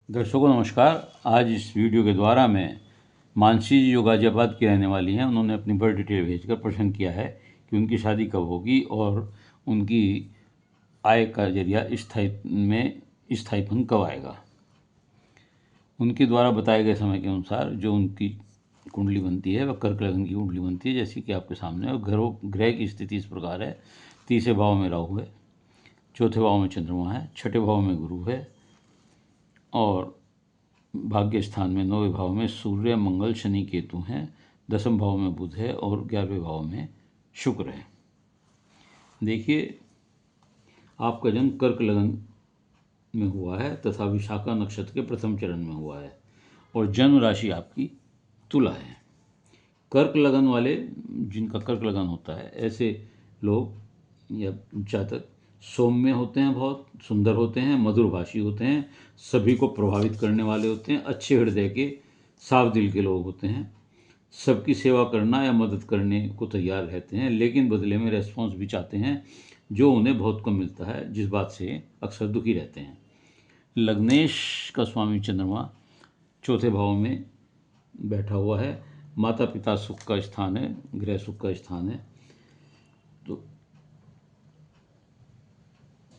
दर्शकों नमस्कार। आज इस वीडियो के द्वारा मैं मानसी जी जो गाज़ियाबाद की रहने वाली हैं, उन्होंने अपनी बर्थ डिटेल भेजकर प्रश्न किया है कि उनकी शादी कब होगी और उनकी आय का जरिया स्थायीपन कब आएगा। उनके द्वारा बताए गए समय के अनुसार जो उनकी कुंडली बनती है वह कर्क लग्न की कुंडली बनती है, जैसी कि आपके सामने है। और ग्रह की स्थिति इस प्रकार है। तीसरे भाव में राहु है, चौथे भाव में चंद्रमा है, छठे भाव में गुरु है और भाग्य स्थान में 9वें भाव में सूर्य, मंगल, शनि, केतु हैं। 10वें भाव में बुध है और 11वें भाव में शुक्र है। देखिए, आपका जन्म कर्क लगन में हुआ है तथा विशाखा नक्षत्र के प्रथम चरण में हुआ है और जन्म राशि आपकी तुला है। कर्क लगन वाले, जिनका कर्क लगन होता है, ऐसे लोग या जातक सौम्य होते हैं, बहुत सुंदर होते हैं, मधुरभाषी होते हैं, सभी को प्रभावित करने वाले होते हैं, अच्छे हृदय के, साफ दिल के लोग होते हैं, सबकी सेवा करना या मदद करने को तैयार रहते हैं, लेकिन बदले में रेस्पॉन्स भी चाहते हैं जो उन्हें बहुत कम मिलता है, जिस बात से अक्सर दुखी रहते हैं। लग्नेश का स्वामी चंद्रमा चौथे भाव में बैठा हुआ है। माता पिता सुख का स्थान है, गृह सुख का स्थान है। तो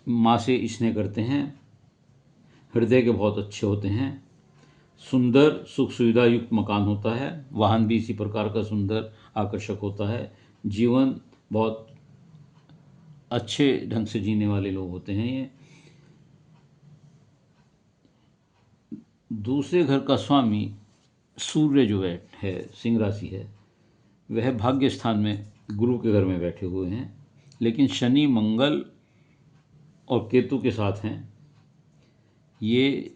माँ से स्नेह करते हैं, हृदय के बहुत अच्छे होते हैं, सुंदर सुख सुविधा युक्त मकान होता है, वाहन भी इसी प्रकार का सुंदर आकर्षक होता है। जीवन बहुत अच्छे ढंग से जीने वाले लोग होते हैं ये। दूसरे घर का स्वामी सूर्य जो है, सिंह राशि है, वह भाग्य स्थान में गुरु के घर में बैठे हुए हैं, लेकिन शनि, मंगल और केतु के साथ हैं। ये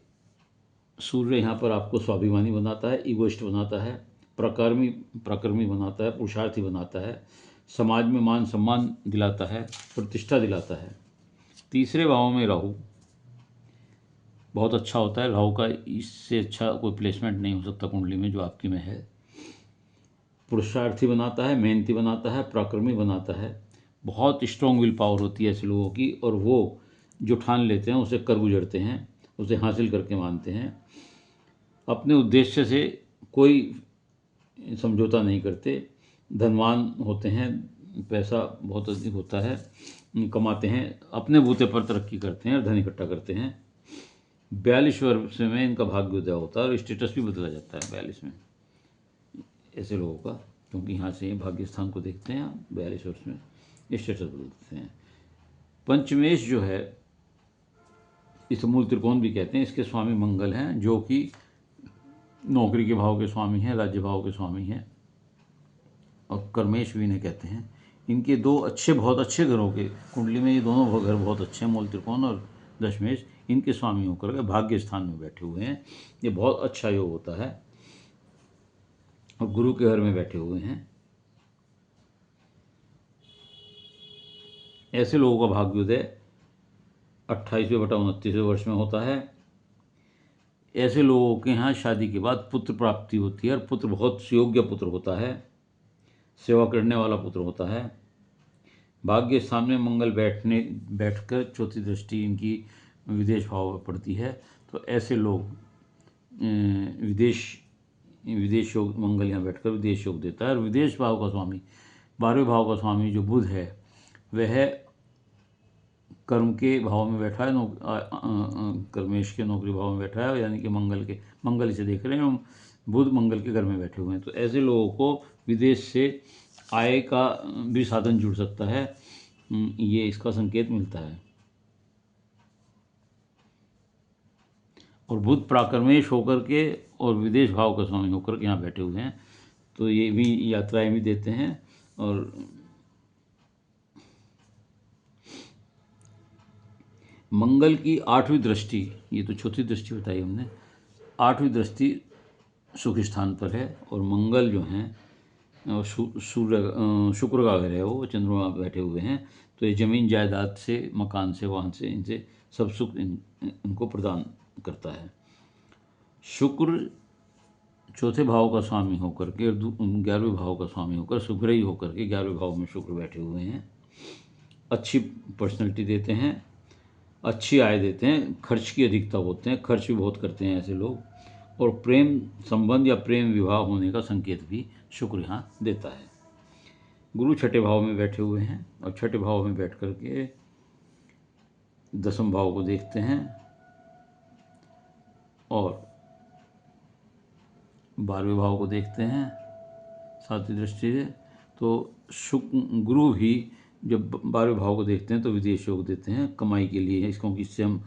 सूर्य यहाँ पर आपको स्वाभिमानी बनाता है, ईगोइस्ट बनाता है, प्रकर्मी बनाता है, पुरुषार्थी बनाता है, समाज में मान सम्मान दिलाता है, प्रतिष्ठा दिलाता है। तीसरे भाव में राहु बहुत अच्छा होता है। राहु का इससे अच्छा कोई प्लेसमेंट नहीं हो सकता कुंडली में जो आपकी में है। पुरुषार्थी बनाता है, मेहनती बनाता है, पराक्रमी बनाता है। बहुत स्ट्रॉन्ग विल पावर होती है ऐसे लोगों की, और वो जो ठान लेते हैं उसे कर गुजरते हैं, उसे हासिल करके मानते हैं। अपने उद्देश्य से कोई समझौता नहीं करते। धनवान होते हैं, पैसा बहुत अधिक होता है, कमाते हैं, अपने बूते पर तरक्की करते हैं और धन इकट्ठा करते हैं। 42 वर्ष में इनका भाग्योदय होता है और स्टेटस भी बदला जाता है 42 में ऐसे लोगों का, क्योंकि यहाँ से भाग्य स्थान को देखते हैं। 42 वर्ष में स्टेटस बदलते हैं। पंचमेश जो है, इस मूल त्रिकोण भी कहते हैं, इसके स्वामी मंगल हैं, जो कि नौकरी के भाव के स्वामी हैं, राज्य भाव के स्वामी हैं, और कर्मेश भी इन्हें कहते हैं। इनके दो बहुत अच्छे घरों के कुंडली में ये दोनों घर बहुत अच्छे हैं, मूल त्रिकोण और दशमेश, इनके स्वामी होकर के भाग्य स्थान में बैठे हुए हैं। ये बहुत अच्छा योग होता है और गुरु के घर में बैठे हुए हैं। ऐसे लोगों का भाग्योदय 28वें/29वें वर्ष में होता है। ऐसे लोगों के यहाँ शादी के बाद पुत्र प्राप्ति होती है और पुत्र बहुत सुयोग्य पुत्र होता है, सेवा करने वाला पुत्र होता है। भाग्य स्थान में मंगल बैठकर चौथी दृष्टि इनकी विदेश भाव में पड़ती है। तो ऐसे लोग विदेश योग, मंगल यहाँ बैठकर विदेश योग देता है। और विदेश भाव का स्वामी, 12वें भाव का स्वामी जो बुध है, वह कर्म के भाव में बैठा है, कर्मेश के नौकरी भाव में बैठा है, यानी कि मंगल इसे देख रहे हैं, बुध मंगल के घर में बैठे हुए हैं। तो ऐसे लोगों को विदेश से आय का भी साधन जुड़ सकता है, ये इसका संकेत मिलता है। और बुध प्राकर्मेश होकर के और विदेश भाव का स्वामी होकर के यहाँ बैठे हुए हैं, तो ये भी यात्राएं भी देते हैं। और मंगल की 8वीं दृष्टि, ये तो चौथी दृष्टि बताई हमने, 8वीं दृष्टि सुख स्थान पर है। और मंगल जो हैं शुक्र का घर है, वो चंद्रमा बैठे हुए हैं। तो ये ज़मीन जायदाद से, मकान से, वाहन से, इनसे सब सुख इनको प्रदान करता है। शुक्र चौथे भाव का स्वामी होकर के 11वें भाव का स्वामी होकर सुग्रही होकर के 11वें भाव में शुक्र बैठे हुए हैं। अच्छी पर्सनैलिटी देते हैं, अच्छी आय देते हैं, खर्च की अधिकता होते हैं, खर्च भी बहुत करते हैं ऐसे लोग, और प्रेम संबंध या प्रेम विवाह होने का संकेत भी शुक्र यहाँ देता है। गुरु छठे भाव में बैठे हुए हैं और छठे भाव में बैठ करके दसम भाव को देखते हैं और 12वें भाव को देखते हैं सातवीं दृष्टि से। तो गुरु भी जब 12वें भाव को देखते हैं तो विदेश योग देते हैं, कमाई के लिए है, क्योंकि इससे हम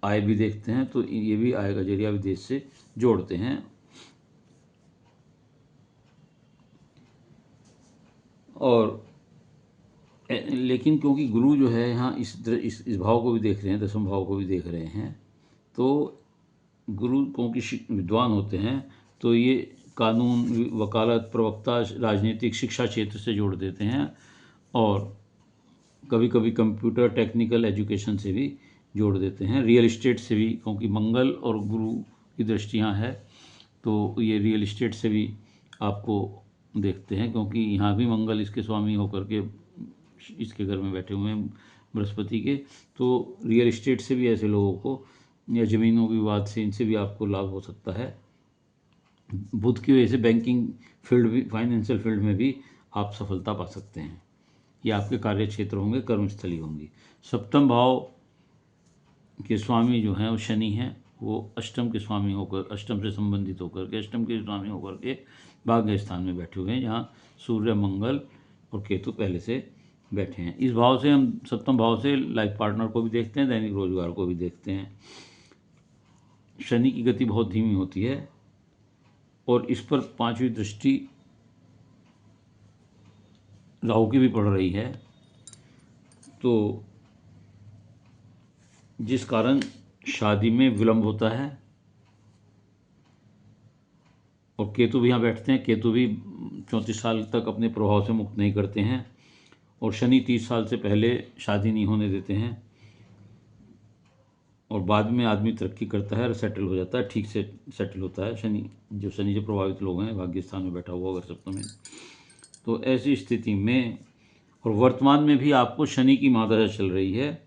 आय भी देखते हैं, तो ये भी आय का जरिया विदेश से जोड़ते हैं। और लेकिन क्योंकि गुरु जो है यहाँ इस भाव को भी देख रहे हैं, दसम भाव को भी देख रहे हैं, तो गुरु क्योंकि विद्वान होते हैं तो ये कानून, वकालत, प्रवक्ता, राजनीतिक, शिक्षा क्षेत्र से जोड़ देते हैं और कभी कभी कंप्यूटर, टेक्निकल एजुकेशन से भी जोड़ देते हैं, रियल इस्टेट से भी, क्योंकि मंगल और गुरु की दृष्टियाँ है तो ये रियल इस्टेट से भी आपको देखते हैं, क्योंकि यहाँ भी मंगल इसके स्वामी होकर के इसके घर में बैठे हुए हैं बृहस्पति के। तो रियल इस्टेट से भी ऐसे लोगों को, या ज़मीनों के विवाद से, इनसे भी आपको लाभ हो सकता है। बुध की वजह से बैंकिंग फील्ड भी, फाइनेंशियल फील्ड में भी आप सफलता पा सकते हैं। ये आपके कार्य क्षेत्र होंगे, कर्मस्थली होंगी। सप्तम भाव के स्वामी जो हैं वो शनि हैं, वो अष्टम के स्वामी होकर, अष्टम से संबंधित होकर के, अष्टम के स्वामी होकर के भाग्य स्थान में बैठे हुए हैं, जहाँ सूर्य, मंगल और केतु पहले से बैठे हैं। इस भाव से हम, सप्तम भाव से लाइफ पार्टनर को भी देखते हैं, दैनिक रोजगार को भी देखते हैं। शनि की गति बहुत धीमी होती है और इस पर 5वीं दृष्टि राहु की भी पड़ रही है, तो जिस कारण शादी में विलंब होता है। और केतु भी यहाँ बैठते हैं, केतु भी 34 साल तक अपने प्रभाव से मुक्त नहीं करते हैं, और शनि 30 साल से पहले शादी नहीं होने देते हैं, और बाद में आदमी तरक्की करता है और सेटल हो जाता है, ठीक से सेटल होता है। शनि से प्रभावित लोग हैं, भाग्य स्थान में बैठा हुआ अगर सप्तम में, तो ऐसी स्थिति में, और वर्तमान में भी आपको शनि की महादशा चल रही है,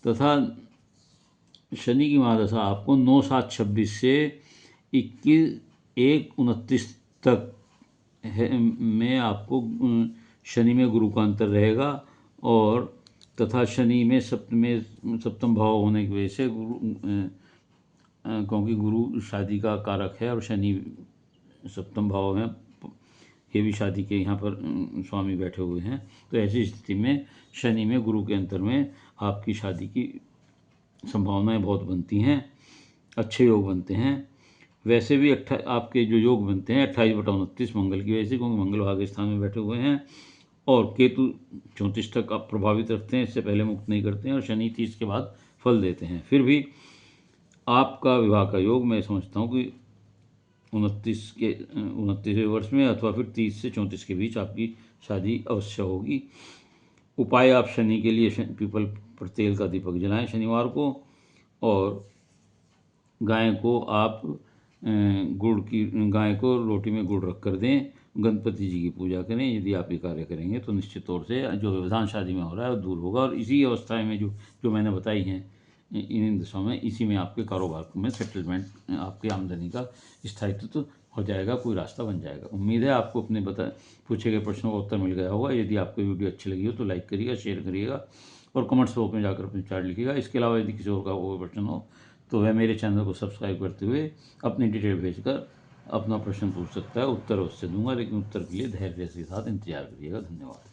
तथा शनि की महादशा आपको 9/7/26 से 21/1/29 तक में आपको शनि में गुरु का अंतर रहेगा, और तथा शनि में सप्तम भाव होने की वजह से क्योंकि गुरु शादी का कारक है और शनि सप्तम भाव में, ये भी शादी के यहाँ पर स्वामी बैठे हुए हैं, तो ऐसी स्थिति में शनि में गुरु के अंतर में आपकी शादी की संभावनाएं बहुत बनती हैं, अच्छे योग बनते हैं। वैसे भी आपके जो योग बनते हैं 28/29 मंगल की वजह से, क्योंकि मंगल भाग्य स्थान में बैठे हुए हैं, और केतु 34 तक आप प्रभावित रखते हैं, इससे पहले मुक्त नहीं करते हैं, और शनि 30 के बाद फल देते हैं। फिर भी आपका विवाह का योग मैं समझता हूँ कि 29वें वर्ष में अथवा फिर 30 से 34 के बीच आपकी शादी अवश्य होगी। उपाय आप शनि के लिए पीपल पर तेल का दीपक जलाएं शनिवार को, और गाय को आप गाय को रोटी में गुड़ रख कर दें, गणपति जी की पूजा करें। यदि आप ये कार्य करेंगे तो निश्चित तौर से जो व्यवधान शादी में हो रहा है वो दूर होगा, और इसी अवस्थाएं में जो मैंने बताई हैं इन दिशाओं में, इसी में आपके कारोबार में सेटलमेंट, आपकी आमदनी का स्थायित्व तो हो जाएगा, कोई रास्ता बन जाएगा। उम्मीद है आपको अपने पूछे गए प्रश्नों का उत्तर मिल गया होगा। यदि आपको वीडियो अच्छी लगी हो तो लाइक करिएगा, शेयर करिएगा और कमेंट्स बॉक्स में जाकर अपने विचार लिखिएगा। इसके अलावा यदि किसी और का कोई प्रश्न हो तो वह मेरे चैनल को सब्सक्राइब करते हुए अपनी डिटेल भेजकर अपना प्रश्न पूछ सकता है, उत्तर उससे दूंगा, लेकिन उत्तर के लिए धैर्य के साथ इंतजार करिएगा। धन्यवाद।